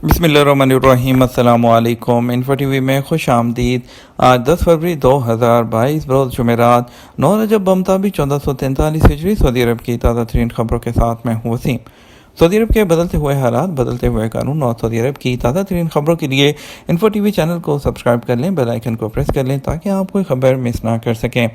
बिस्मिल्लाहिर्रहमानिर्रहीम। अस्सलामु अलैकुम। इन्फो टीवी में खुश आमदीद। आज 10 फरवरी 2022 बरोज़ जुमेरात 9 रजब बमताबिक 1443 हिजरी सऊदी अरब की ताज़ा तरीन खबरों के साथ मैं हूँ वसीम। सऊदी अरब के बदलते हुए हालात, बदलते हुए कानून और सऊदी अरब की ताज़ा तरीन खबरों के लिए इन्फो टीवी चैनल को सब्सक्राइब कर लें, बेल आइकन को प्रेस कर लें ताकि आप कोई खबर मिस ना कर सकें।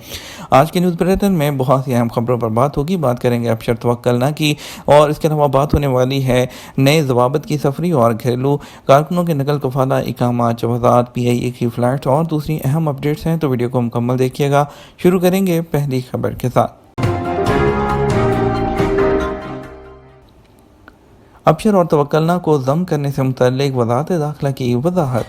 आज की न्यूज़ बुलेटिन में बहुत सी अहम खबरों पर बात होगी। बात करेंगे अबशर तवक्कलना की, और इसके अलावा बात होने वाली है नए ज़वाबित की सफरी और घरेलू कारकुनों के नकल कफाला, इकामा, जवाज़ात, PIA की फ़्लाइट और दूसरी अहम अपडेट्स हैं, तो वीडियो को मुकम्मल देखिएगा। शुरू करेंगे पहली खबर के साथ। अबशर और तवक्कलना को ज़म करने से मुतल्लिक वज़ारत दाखिला की वज़ाहत।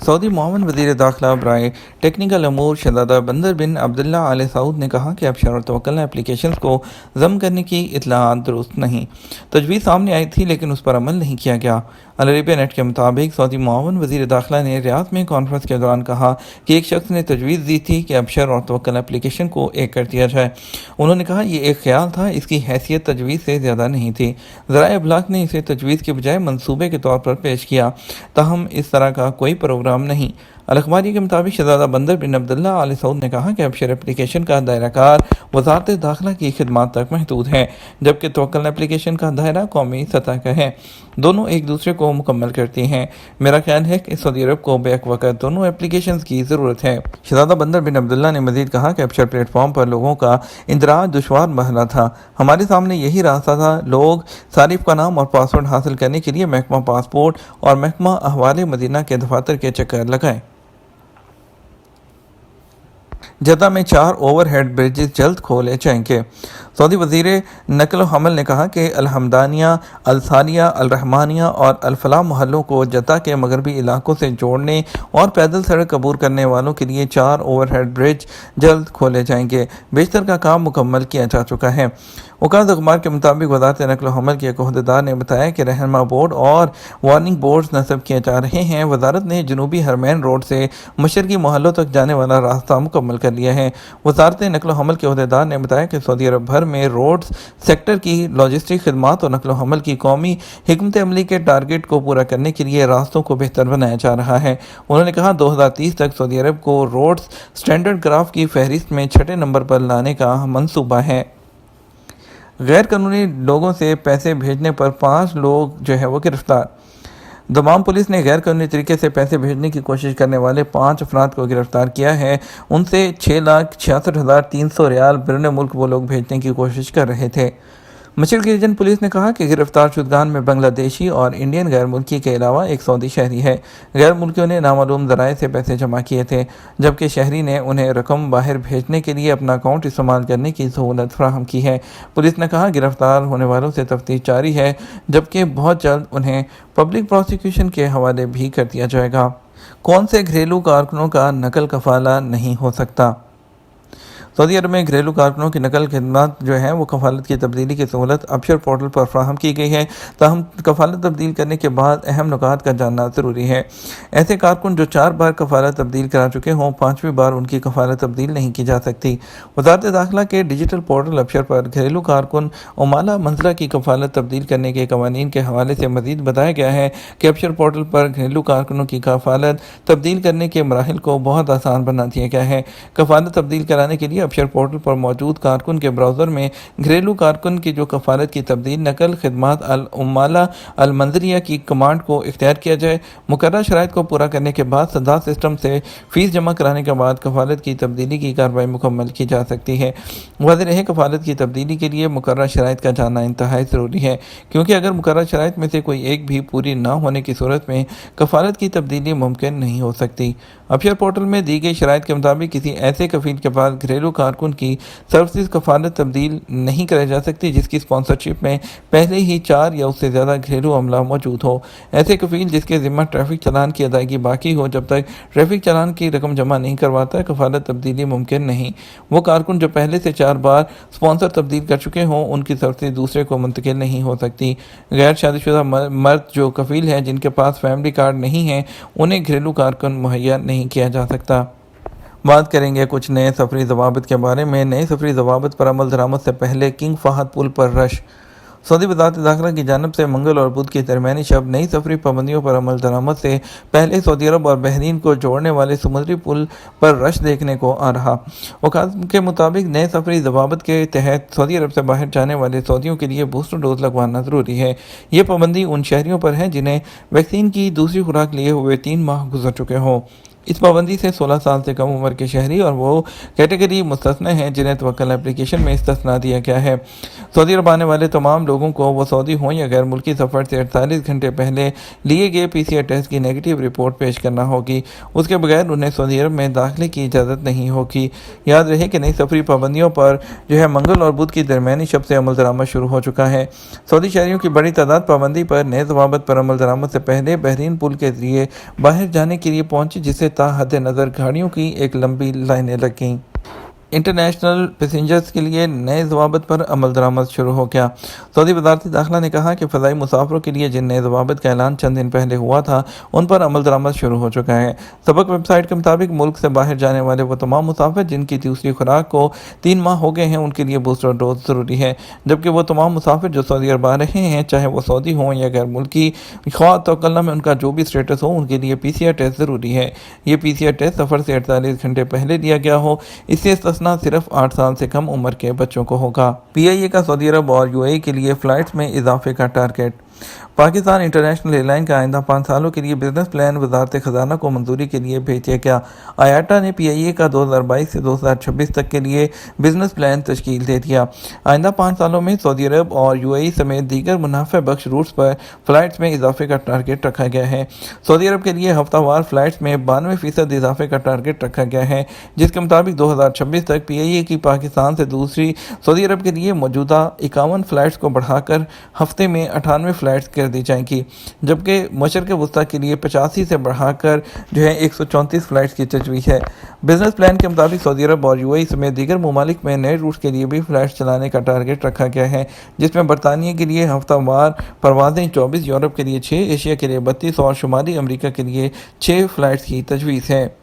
सऊदी मुआवन वज़ीर दाखिला बराए टेक्निकल अमूर शहज़ादा बंदर बिन अब्दुल्ला आल सऊद ने कहा कि अबशर और तवक्कलना एप्लीकेशंस को ज़म करने की इत्तलाआत दुरुस्त नहीं। तजवीज़ सामने आई थी लेकिन उस पर अमल नहीं किया गया। अल अरेबिया नेट के मुताबिक सऊदी मुआवन वज़ीर दाखिला ने रियाद में कॉन्फ्रेंस के दौरान कहा कि एक शख्स ने तजवीज़ दी थी कि अबशर और तवक्कलना एप्लीकेशन को एक कर दिया जाए। उन्होंने कहा ये एक ख्याल था, इसकी हैसियत तजवीज़ से ज़्यादा नहीं थी। ज़राए इब्लाग ने इसे तजवीज़ के बजाय मंसूबे के तौर पर पेश किया, ताहम इस तरह का कोई प्रोग्राम नहीं। अल-अखबारी के मुताबिक शहज़ादा बंदर बिन अब्दुल्ला आल सऊद ने कहा कि अबशर एप्लीकेशन का दायरा कार वज़ारत दाखिला की खिदमात तक महदूद है, जबकि तवक्कलना एप्लीकेशन का दायरा कौमी सतह का है। दोनों एक दूसरे को मुकम्मल करती हैं। मेरा ख्याल है कि सऊदी अरब को बैक वक़्त दोनों एप्लीकेशंस की ज़रूरत है। शहज़ादा बंदर बिन अब्दुल्ला ने मज़ीद कहा कि अबशर प्लेटफॉर्म पर लोगों का इंदराज दुश्वार मरहला था। हमारे सामने यही रास्ता था। लोग सारिफ का नाम और पासवर्ड हासिल करने के लिए महकमा पासपोर्ट और महकमा अहवाले मदीना के दफातर के चक्कर लगाए। जद्दा में 4 ओवरहेड ब्रिजेस जल्द खोले जाएंगे। सऊदी वज़ीर नकल हमल ने कहा कि अल-हमदानिया, अल-सानिया, अल-रहमानिया और अल-फलाह मोहल्लों को जद्दा के मगरबी इलाकों से जोड़ने और पैदल सड़क अबूर करने वालों के लिए 4 ओवरहेड ब्रिज जल्द खोले जाएंगे। बेशतर का काम मुकम्मल किया जा चुका है। वकालत अखबार के मुताबिक वज़ारत नकल हमल के एक अहदेदार ने बताया कि रहनुमा बोर्ड और वार्निंग बोर्ड्स नस्ब किए जा रहे हैं। वज़ारत ने जनूबी हरमैन रोड से मशरकी मोहल्लों तक जाने वाला रास्ता मुकम्मल कर लिया है। वज़ारत नकल हमल के अहदेदार ने बताया कि सऊदी अरब भर में रोड्स सेक्टर की लॉजिस्टिक खिदमात और नकल हमल की कौमी हिकमत अमली के टारगेट को पूरा करने के लिए रास्तों को बेहतर बनाया जा रहा है। उन्होंने कहा 2030 तक सऊदी अरब को रोड्स स्टैंडर्ड ग्राफ की फहरिस्त में 6 नंबर पर लाने का मंसूबा है। गैर कानूनी लोगों से पैसे भेजने पर 5 लोग वो गिरफ्तार। दमाम पुलिस ने गैर कानूनी तरीके से पैसे भेजने की कोशिश करने वाले 5 अफराद को गिरफ्तार किया है। उनसे 6,66,300 रियाल बिरून मुल्क वो लोग भेजने की कोशिश कर रहे थे। मशरकी रीजन पुलिस ने कहा कि गिरफ्तार शुदगान में बांग्लादेशी और इंडियन गैर मुल्की के अलावा एक सऊदी शहरी है। गैर मुल्कियों ने नामालूम ज़राए से पैसे जमा किए थे, जबकि शहरी ने उन्हें रकम बाहर भेजने के लिए अपना अकाउंट इस्तेमाल करने की सहूलत फराहम की है। पुलिस ने कहा गिरफ्तार होने वालों से तफ्तीश जारी है, जबकि बहुत जल्द उन्हें पब्लिक प्रोसिक्यूशन के हवाले भी कर दिया जाएगा। कौन से घरेलू कारकुनों का नकल कफाला नहीं हो सकता? सऊदी अरब में घरेलू कारकुनों की नकल खिदमत वो कफालत की तब्दीली की सहूलत अबशर पोर्टल पर फराहम की गई है। ताहम कफालत तब्दील करने के बाद अहम नुकात का जानना ज़रूरी है। ऐसे कारकुन जो 4 बार कफालत तब्दील करा चुके हों, 5वीं बार उनकी कफालत तब्दील नहीं की जा सकती। वज़ारत दाखिला के डिजिटल पोर्टल अबशर पर घरेलू कारकुन उमाला मंजला की कफालत तब्दील करने के कवानीन के हवाले से मज़ीद बताया गया है कि अबशर पोर्टल पर घरेलू कारकुनों की कफालत तब्दील करने के मराहिल को बहुत आसान बना दिया गया है। कफालत तब्दील कराने के लिए अबशर पोर्टल पर मौजूद कारकुन के ब्राउज़र में घरेलू कारकुन की जो कफालत की तब्दील नकल खिदमात अल-उम्माला अल-मंजरिया की कमांड को इख्तियार किया जाए। मुकर्रर शराइत को पूरा करने के बाद सदा सिस्टम से फ़ीस जमा कराने के बाद कफालत की तब्दीली की कार्रवाई मुकम्मल की जा सकती है। वाज़ेह रहे कफालत की तब्दीली के लिए मुकर्रर शराइत का जानना इंतहाई ज़रूरी है, क्योंकि अगर मुकर्रर शराइत में से कोई एक भी पूरी ना होने की सूरत में कफालत की तब्दीली मुमकिन नहीं हो सकती। अबशर पोर्टल में दी गई शराइत के मुताबिक किसी ऐसे कफील के पास घरेलू कारकुन की सर्विस कफालत तब्दील नहीं कराई जा सकती जिसकी स्पॉन्सरशिप में पहले ही 4 या उससे ज़्यादा घरेलू अमला मौजूद हो। ऐसे कफील जिसके ज़िम्मा ट्रैफिक चालान की अदायगी बाकी हो, जब तक ट्रैफिक चालान की रकम जमा नहीं करवाता कफालत तब्दीली मुमकिन नहीं। वो कारकुन जो पहले से 4 बार स्पॉन्सर तब्दील कर चुके हों, उनकी सर्विस दूसरे को मुंतकिल नहीं हो सकती। गैर शादीशुदा मर्द जो कफील हैं जिनके पास फैमिली कार्ड नहीं है, उन्हें घरेलू कारकुन मुहैया नहीं किया जा सकता। बात करेंगे कुछ नए सफरी ज़वाबित के बारे में। नए सफरी ज़वाबित पर अमल दरामद से पहले किंग फहद पुल पर रश। सऊदी वज़ारत दाखिला की जानिब से मंगल और बुध की दरमियानी शब नई सफरी पाबंदियों पर अमल दरामद से पहले सऊदी अरब और बहरीन को जोड़ने वाले समुद्री पुल पर रश देखने को आ रहा। वकालत के मुताबिक नए सफरी जवाबत के तहत सऊदी अरब से बाहर जाने वाले सऊदियों के लिए बूस्टर डोज लगवाना ज़रूरी है। ये पाबंदी उन शहरियों पर है जिन्हें वैक्सीन की दूसरी खुराक लिए हुए 3 माह गुजर चुके हों। इस पाबंदी से 16 साल से कम उम्र के शहरी और वो कैटेगरी मुस्तस्ना हैं जिन्हें तवक्कल एप्लीकेशन में इस्तिस्ना दिया गया है। सऊदी अरब आने वाले तमाम लोगों को वो सऊदी हों या गैर मुल्की सफ़र से 48 घंटे पहले लिए गए PCR टेस्ट की नेगेटिव रिपोर्ट पेश करना होगी। उसके बगैर उन्हें सऊदी अरब में दाखिले की इजाज़त नहीं होगी। याद रहे कि नई सफरी पाबंदियों पर मंगल और बुध की दरमियानी शब से अमल दरामद शुरू हो चुका है। सऊदी शहरियों की बड़ी तादाद पाबंदी पर नए जवाबत पर अमल दरामद से पहले बहरीन पुल के जरिए बाहर जाने के लिए पहुंची, जिससे हद नज़र गाड़ियों की एक लंबी लाइनें लग गईं। इंटरनेशनल पैसेंजर्स के लिए नए जवाबत पर अमल दरामद शुरू हो गया। सऊदी वज़ारत दाखिला ने कहा कि फ़ज़ाई मुसाफरों के लिए जिन नए जवाबत का ऐलान चंद दिन पहले हुआ था उन पर अमल दरामद शुरू हो चुका है। सबक वेबसाइट के मुताबिक मुल्क से बाहर जाने वाले वो तमाम मुसाफिर जिनकी दूसरी खुराक को 3 माह हो गए हैं उनके लिए बूस्टर डोज ज़रूरी है, जबकि वो तमाम मुसाफिर जो सऊदी अरब आ रहे हैं चाहे वो सऊदी हों या गैर मुल्की ख्वाह तवक्कुल में उनका जो भी स्टेटस हो उनके लिए PCR टेस्ट ज़रूरी है। ये PCR टेस्ट सफ़र से 48 घंटे पहले दिया गया हो। इससे इस्तिस्ना सिर्फ 8 साल से कम उम्र के बच्चों को होगा। PIA का सऊदी अरब और UAE के लिए फ़्लाइट्स में इजाफे का टारगेट। पाकिस्तान इंटरनेशनल एयरलाइन का आइंदा 5 सालों के लिए बिजनेस प्लान वजारत खजाना को मंजूरी के लिए भेज दिया गया। आयाटा ने PIA का 2022 से 2026 तक के लिए बिजनेस प्लान तश्कील दे दिया। आइंदा 5 सालों में सऊदी अरब और UAE समेत दीगर मुनाफे बख्श रूट्स पर फ़्लाइट्स में इजाफे का टारगेट रखा गया है। सऊदी अरब के लिए हफ्तावार फ़्लाइट्स में 92% इजाफे का टारगेट रखा गया है, जिसके मुताबिक 2026 तक PIA की पाकिस्तान से दूसरी सऊदी अरब के लिए मौजूदा 51 फ़्लाइट्स को बढ़ाकर हफ्ते में 98 फ़्लाइट्स कर दी जाएंगी, जबकि मशरक़ वस्ता के लिए 85 से बढ़ाकर 134 फ़्लाइट्स की तजवीज़ है। बिजनेस प्लान के मुताबिक सऊदी अरब और UAE समेत दीगर ममालिक में नए रूट्स के लिए भी फ़्लाइट्स चलाने का टारगेट रखा गया है, जिसमें बरतानिया के लिए हफ्तावार परवाज़ें 24, यूरोप के लिए 6, एशिया के लिए 32 और शुमाली अमरीका के लिए 6 फ़्लाइट्स की तजवीज़ है।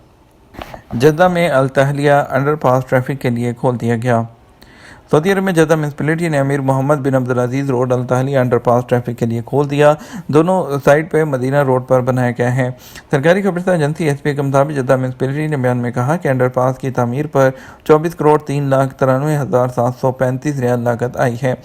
जद्दा में अल तहलिया अंडरपास ट्रैफिक के लिए खोल दिया गया। सऊदी अरब में जद्दा म्यूनसिपैलिटी ने अमीर मोहम्मद बिन अब्दुल रोड अल तहलिया अंडरपास ट्रैफिक के लिए खोल दिया। दोनों साइड पर मदीना रोड पर बनाया गया है। सरकारी खबरसां एजेंसी SPA के मुताबिक जद्दा म्यूनसिपैलिटी ने बयान में कहा कि अंडरपास की तामीर पर 24 करोड़ 3,93,735 रियाल लागत आई है।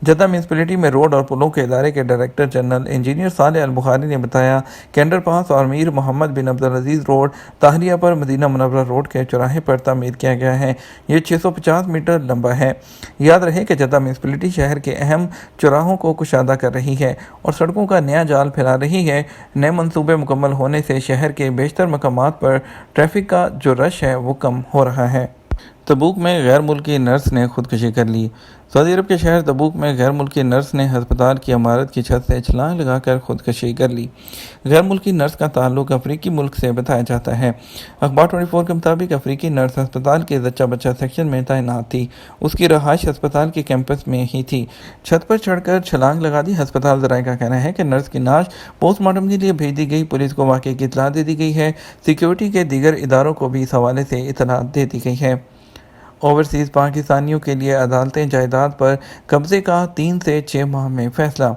जद्दा म्यूनसिपैलिटी में रोड और पुलों के इदारे के डायरेक्टर जनरल इंजीनियर साले अल बुखारी ने बताया कि अंडरपास और अमीर मोहम्मद बिन अब्दुल रोड ताहलिया पर मदीना मुनव्वरा रोड के चौराहे पर तामीर किया गया है। ये 650 मीटर लंबा है। याद रहे कि जद्दा म्यूनसिपैलिटी शहर के अहम चौराहों को कुशादा कर रही है और सड़कों का नया जाल फैला रही है। नए मंसूबे मुकम्मल होने से शहर के बेशतर मकामात पर ट्रैफिक का जो रश है वो कम हो रहा है। तबूक में गैर मुल्की नर्स ने खुदकुशी कर ली। सऊदी अरब के शहर तबूक में गैर मुल्की नर्स ने हस्पताल की इमारत की छत से छलांग लगाकर खुदकुशी कर ली। गैर मुल्की नर्स का ताल्लुक अफ्रीकी मुल्क से बताया जाता है। अखबार 24 के मुताबिक अफ्रीकी नर्स अस्पताल के जच्चा बच्चा सेक्शन में तैनात थी। उसकी रहाइश अस्पताल के कैंपस में ही थी। छत पर चढ़कर छलांग लगा दी। अस्पताल ज़राए का कहना है कि नर्स की नाश पोस्टमार्टम के लिए भेज दी गई। पुलिस को वाक़े की इत्तला दे दी गई है। सिक्योरिटी के दीगर इदारों को भी इस हवाले से इत्तला दे दी गई है। ओवरसीज़ पाकिस्तानियों के लिए अदालतें जायदाद पर कब्ज़े का 3 से 6 माह में फैसला।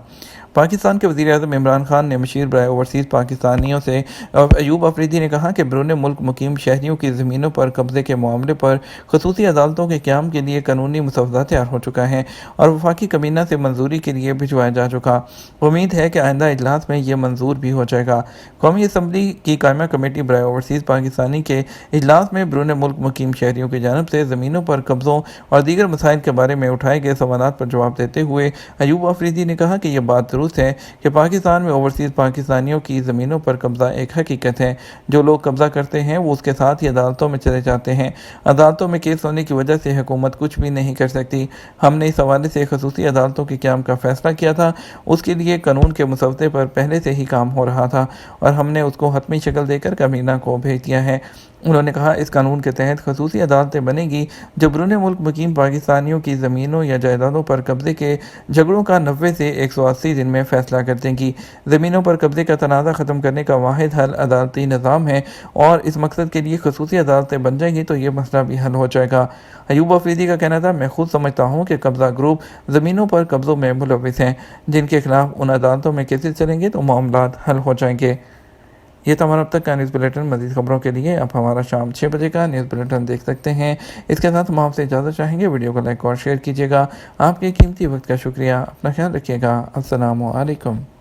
पाकिस्तान के वज़ीर-ए-आज़म इमरान खान ने मशीर बराए ओवरसीज़ पाकिस्तानियों से अयूब अफरीदी ने कहा कि बैरून मुल्क मुकीम शहरियों की ज़मीनों पर कब्ज़े के मामले पर ख़ुसूसी अदालतों के क़याम के लिए कानूनी मसौदा तैयार हो चुका है और वफाकी कमीना से मंजूरी के लिए भिजवाया जा चुका। उम्मीद है कि आइंदा इजलास में यह मंजूर भी हो जाएगा। कौमी असम्बली की कायमा कमेटी बराए ओवरसीज़ पाकिस्तानी के इजलास में बैरून मुल्क मुकीम शहरियों की जानिब से ज़मीनों पर कब्ज़ों और दीगर मसाइल के बारे में उठाए गए सवालात पर जवाब देते हुए अयूब अफरीदी ने कहा कि यह बात दुरुस्त है कि पाकिस्तान में ओवरसीज़ पाकिस्तानियों की ज़मीनों पर कब्ज़ा एक हकीकत है। जो लोग कब्ज़ा करते हैं वो उसके साथ ही अदालतों में चले जाते हैं। अदालतों में केस होने की वजह से हुकूमत कुछ भी नहीं कर सकती। हमने इस हवाले से ख़ुसूसी अदालतों के क़याम का फ़ैसला किया था। उसके लिए कानून के मसौदे पर पहले से ही काम हो रहा था और हमने उसको हतमी शक्ल देकर कमीना को भेज दिया है। उन्होंने कहा इस कानून के तहत ख़ुसूसी अदालतें बनेगी जो बैरून मुल्क मुकीम पाकिस्तानियों की ज़मीनों या जायदादों पर कब्ज़े के झगड़ों का 90 से 180 दिन میں فیصلہ کرتے ہیں کہ زمینوں پر قبضے کا تنازع ختم کرنے کا واحد حل عدالتی نظام ہے اور اس مقصد کے لیے خصوصی عدالتیں بن جائیں گی تو یہ مسئلہ بھی حل ہو جائے گا۔ ایوب افریدی کا کہنا تھا، میں خود سمجھتا ہوں کہ قبضہ گروپ زمینوں پر قبضوں میں ملوث ہیں، جن کے خلاف ان عدالتوں میں کیسز چلیں گے تو معاملات حل ہو جائیں گے۔ یہ تھا ہمارا اب تک کا نیوز بلیٹن۔ مزید خبروں کے لیے آپ ہمارا شام 6 بجے کا نیوز بلیٹن دیکھ سکتے ہیں۔ اس کے ساتھ ہم آپ سے اجازت چاہیں گے، ویڈیو کو لائک اور شیئر کیجیے گا۔ آپ کے قیمتی وقت کا شکریہ۔ اپنا خیال رکھیے گا۔ السلام علیکم۔